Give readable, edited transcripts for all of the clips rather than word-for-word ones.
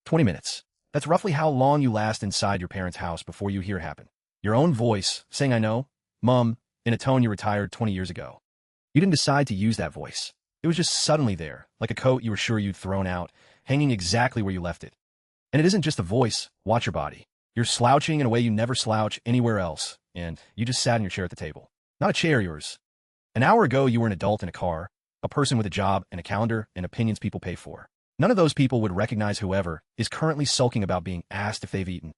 20 minutes. That's roughly how long you last inside your parents' house before you hear it happen. Your own voice saying, "I know, Mom," in a tone you retired 20 years ago. You didn't decide to use that voice. It was just suddenly there, like a coat you were sure you'd thrown out, hanging exactly where you left it. And it isn't just a voice. Watch your body. You're slouching in a way you never slouch anywhere else, and you just sat in your chair at the table. Not a chair, yours. An hour ago, you were an adult in a car, a person with a job and a calendar and opinions people pay for. None of those people would recognize whoever is currently sulking about being asked if they've eaten.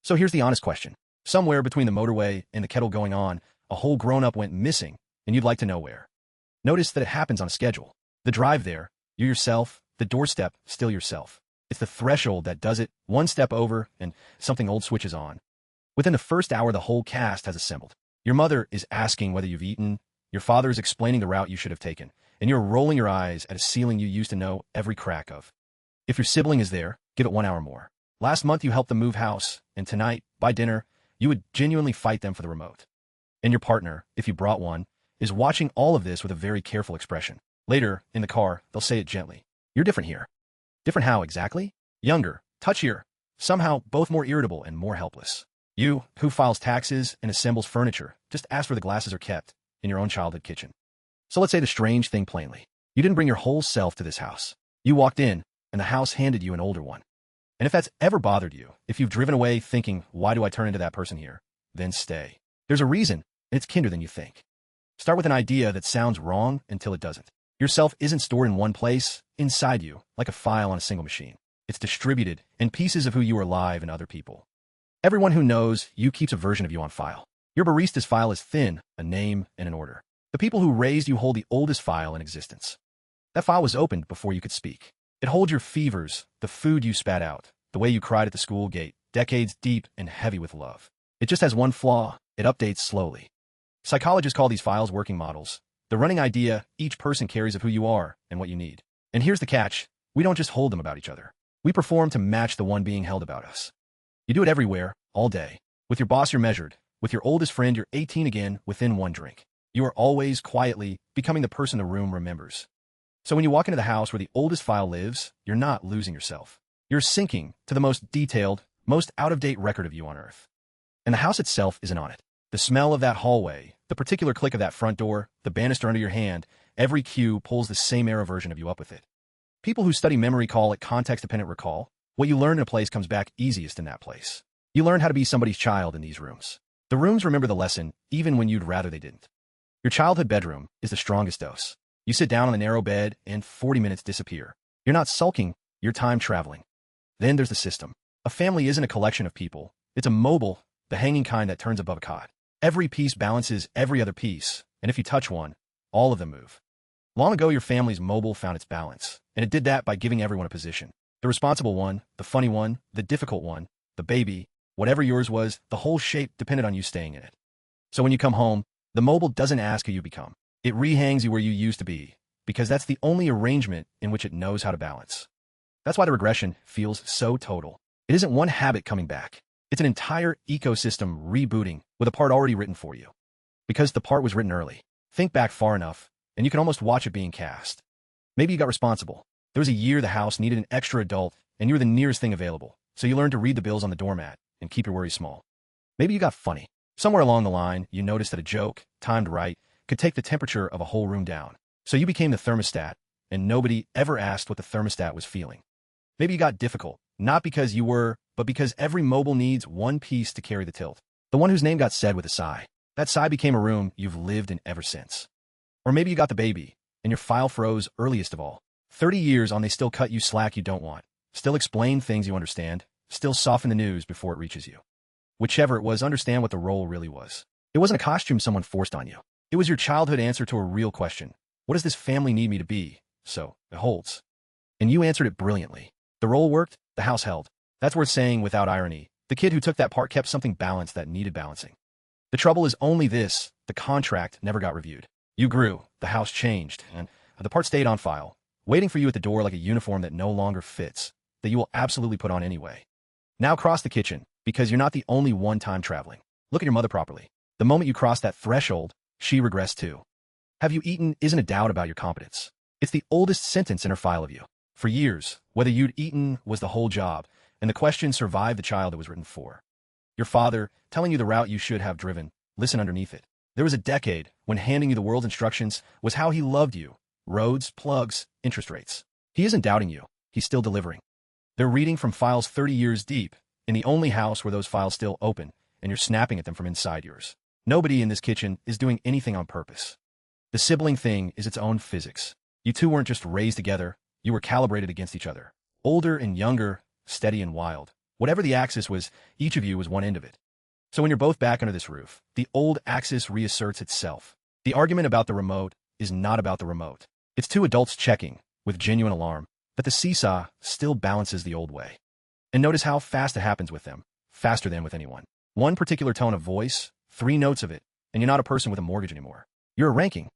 So here's the honest question. Somewhere between the motorway and the kettle going on, a whole grown-up went missing, and you'd like to know where. Notice that it happens on a schedule. The drive there, you yourself, the doorstep, still yourself. It's the threshold that does it, one step over, and something old switches on. Within the first hour, the whole cast has assembled. Your mother is asking whether you've eaten, your father is explaining the route you should have taken, and you're rolling your eyes at a ceiling you used to know every crack of. If your sibling is there, give it 1 hour more. Last month you helped them move house, and tonight, by dinner, you would genuinely fight them for the remote. And your partner, if you brought one, is watching all of this with a very careful expression. Later, in the car, they'll say it gently. You're different here. Different how exactly? Younger, touchier, somehow both more irritable and more helpless. You, who files taxes and assembles furniture, just ask where the glasses are kept in your own childhood kitchen. So let's say the strange thing plainly. You didn't bring your whole self to this house. You walked in, and the house handed you an older one. And if that's ever bothered you, if you've driven away thinking, why do I turn into that person here? Then stay. There's a reason, and it's kinder than you think. Start with an idea that sounds wrong until it doesn't. Yourself isn't stored in one place, inside you, like a file on a single machine. It's distributed in pieces of who you are alive and other people. Everyone who knows you keeps a version of you on file. Your barista's file is thin, a name and an order. The people who raised you hold the oldest file in existence. That file was opened before you could speak. It holds your fevers, the food you spat out, the way you cried at the school gate, decades deep and heavy with love. It just has one flaw. It updates slowly. Psychologists call these files working models. The running idea each person carries of who you are and what you need. And here's the catch. We don't just hold them about each other. We perform to match the one being held about us. You do it everywhere, all day. With your boss, you're measured. With your oldest friend, you're 18 again within one drink. You are always quietly becoming the person the room remembers. So when you walk into the house where the oldest file lives, you're not losing yourself. You're sinking to the most detailed, most out-of-date record of you on Earth. And the house itself isn't on it. The smell of that hallway, the particular click of that front door, the banister under your hand, every cue pulls the same era version of you up with it. People who study memory call it context-dependent recall. What you learn in a place comes back easiest in that place. You learn how to be somebody's child in these rooms. The rooms remember the lesson, even when you'd rather they didn't. Your childhood bedroom is the strongest dose. You sit down on the narrow bed, and 40 minutes disappear. You're not sulking, you're time traveling. Then there's the system. A family isn't a collection of people. It's a mobile, the hanging kind that turns above a cot. Every piece balances every other piece, and if you touch one, all of them move. Long ago, your family's mobile found its balance, and it did that by giving everyone a position. The responsible one, the funny one, the difficult one, the baby, whatever yours was, the whole shape depended on you staying in it. So when you come home, the mobile doesn't ask who you become. It rehangs you where you used to be, because that's the only arrangement in which it knows how to balance. That's why the regression feels so total. It isn't one habit coming back. It's an entire ecosystem rebooting with a part already written for you. Because the part was written early. Think back far enough, and you can almost watch it being cast. Maybe you got responsible. There was a year the house needed an extra adult, and you were the nearest thing available, so you learned to read the bills on the doormat and keep your worries small. Maybe you got funny. Somewhere along the line, you noticed that a joke, timed right, could take the temperature of a whole room down. So you became the thermostat, and nobody ever asked what the thermostat was feeling. Maybe you got difficult, not because you were, but because every mobile needs one piece to carry the tilt. The one whose name got said with a sigh. That sigh became a room you've lived in ever since. Or maybe you got the baby, and your file froze earliest of all. 30 years on, they still cut you slack you don't want, still explain things you understand, still soften the news before it reaches you. Whichever it was, understand what the role really was. It wasn't a costume someone forced on you. It was your childhood answer to a real question. What does this family need me to be? So, it holds. And you answered it brilliantly. The role worked, the house held. That's worth saying without irony. The kid who took that part kept something balanced that needed balancing. The trouble is only this, the contract never got reviewed. You grew, the house changed, and the part stayed on file, waiting for you at the door like a uniform that no longer fits, that you will absolutely put on anyway. Now cross the kitchen, because you're not the only one time traveling. Look at your mother properly. The moment you cross that threshold, she regressed too. Have you eaten isn't a doubt about your competence. It's the oldest sentence in her file of you. For years, whether you'd eaten was the whole job, and the question survived the child it was written for. Your father, telling you the route you should have driven, listen underneath it. There was a decade when handing you the world's instructions was how he loved you. Roads, plugs, interest rates. He isn't doubting you. He's still delivering. They're reading from files 30 years deep, in the only house where those files still open, and you're snapping at them from inside yours. Nobody in this kitchen is doing anything on purpose. The sibling thing is its own physics. You two weren't just raised together, you were calibrated against each other. Older and younger, steady and wild. Whatever the axis was, each of you was one end of it. So when you're both back under this roof, the old axis reasserts itself. The argument about the remote is not about the remote. It's two adults checking, with genuine alarm, that the seesaw still balances the old way. And notice how fast it happens with them, faster than with anyone. One particular tone of voice, 3 notes of it, and you're not a person with a mortgage anymore. You're a ranking.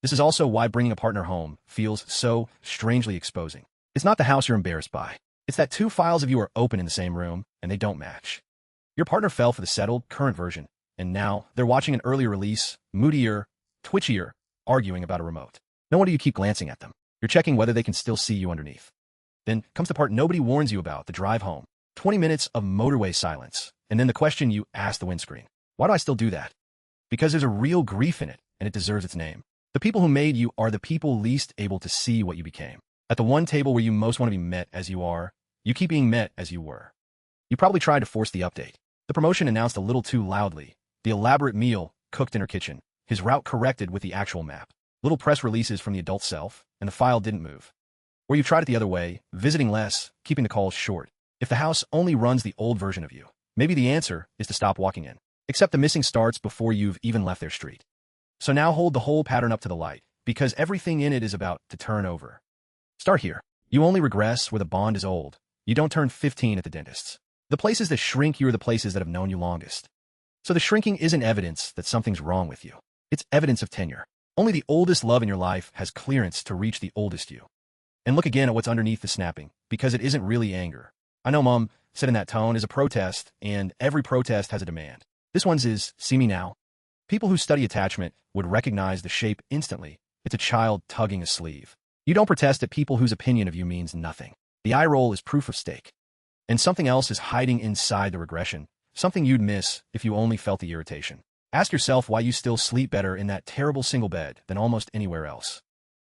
This is also why bringing a partner home feels so strangely exposing. It's not the house you're embarrassed by. It's that 2 files of you are open in the same room, and they don't match. Your partner fell for the settled, current version, and now they're watching an earlier release, moodier, twitchier, arguing about a remote. No wonder you keep glancing at them. You're checking whether they can still see you underneath. Then comes the part nobody warns you about, the drive home. 20 minutes of motorway silence, and then the question you ask the windscreen. Why do I still do that? Because there's a real grief in it, and it deserves its name. The people who made you are the people least able to see what you became. At the one table where you most want to be met as you are, you keep being met as you were. You probably tried to force the update. The promotion announced a little too loudly. The elaborate meal cooked in her kitchen. His route corrected with the actual map. Little press releases from the adult self, and the file didn't move. Or you tried it the other way, visiting less, keeping the calls short. If the house only runs the old version of you, maybe the answer is to stop walking in. Except the missing starts before you've even left their street. So now hold the whole pattern up to the light, because everything in it is about to turn over. Start here. You only regress where the bond is old. You don't turn 15 at the dentist's. The places that shrink you are the places that have known you longest. So the shrinking isn't evidence that something's wrong with you. It's evidence of tenure. Only the oldest love in your life has clearance to reach the oldest you. And look again at what's underneath the snapping, because it isn't really anger. I know Mom said in that tone is a protest, and every protest has a demand. This one's is, see me now. People who study attachment would recognize the shape instantly. It's a child tugging a sleeve. You don't protest at people whose opinion of you means nothing. The eye roll is proof of stake. And something else is hiding inside the regression, something you'd miss if you only felt the irritation. Ask yourself why you still sleep better in that terrible single bed than almost anywhere else.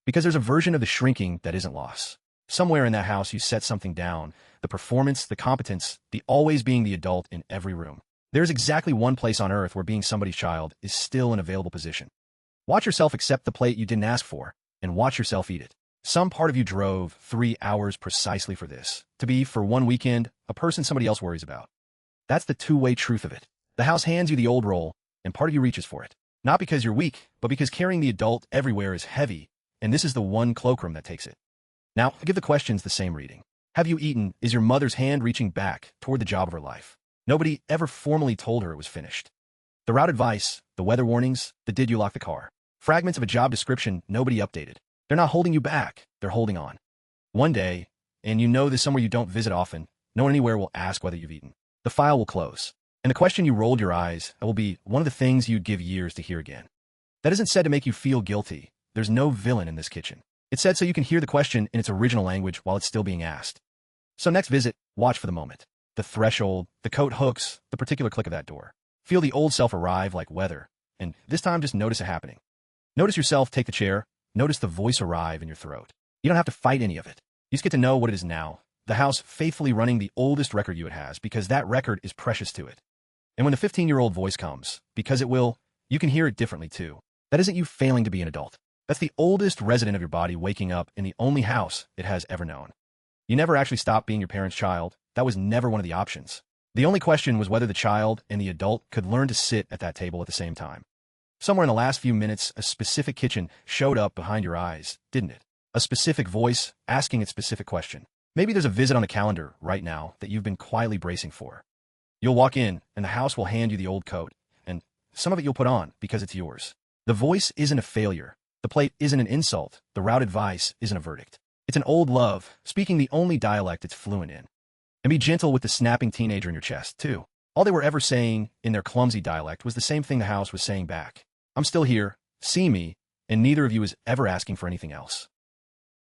Because there's a version of the shrinking that isn't lost. Somewhere in that house you set something down, the performance, the competence, the always being the adult in every room. There's exactly one place on earth where being somebody's child is still an available position. Watch yourself accept the plate you didn't ask for, and watch yourself eat it. Some part of you drove 3 hours precisely for this, to be, for one weekend, a person somebody else worries about. That's the two-way truth of it. The house hands you the old role, and part of you reaches for it. Not because you're weak, but because carrying the adult everywhere is heavy, and this is the one cloakroom that takes it. Now, give the questions the same reading. Have you eaten? Is your mother's hand reaching back toward the job of her life? Nobody ever formally told her it was finished. The route advice, the weather warnings, the did you lock the car? Fragments of a job description nobody updated. They're not holding you back, they're holding on. One day, and you know this somewhere you don't visit often, no one anywhere will ask whether you've eaten. The file will close. And the question you rolled your eyes at will be one of the things you'd give years to hear again. That isn't said to make you feel guilty. There's no villain in this kitchen. It's said so you can hear the question in its original language while it's still being asked. So next visit, watch for the moment. The threshold, the coat hooks, the particular click of that door. Feel the old self arrive like weather, and this time just notice it happening. Notice yourself take the chair. Notice the voice arrive in your throat. You don't have to fight any of it. You just get to know what it is now. The house faithfully running the oldest record you it has, because that record is precious to it. And when the 15-year-old voice comes, because it will, you can hear it differently too. That isn't you failing to be an adult. That's the oldest resident of your body waking up in the only house it has ever known. You never actually stopped being your parents' child. That was never one of the options. The only question was whether the child and the adult could learn to sit at that table at the same time. Somewhere in the last few minutes, a specific kitchen showed up behind your eyes, didn't it? A specific voice asking a specific question. Maybe there's a visit on the calendar right now that you've been quietly bracing for. You'll walk in, and the house will hand you the old coat, and some of it you'll put on because it's yours. The voice isn't a failure. The plate isn't an insult. The route advice isn't a verdict. It's an old love, speaking the only dialect it's fluent in. And be gentle with the snapping teenager in your chest, too. All they were ever saying in their clumsy dialect was the same thing the house was saying back. I'm still here, see me, and neither of you is ever asking for anything else.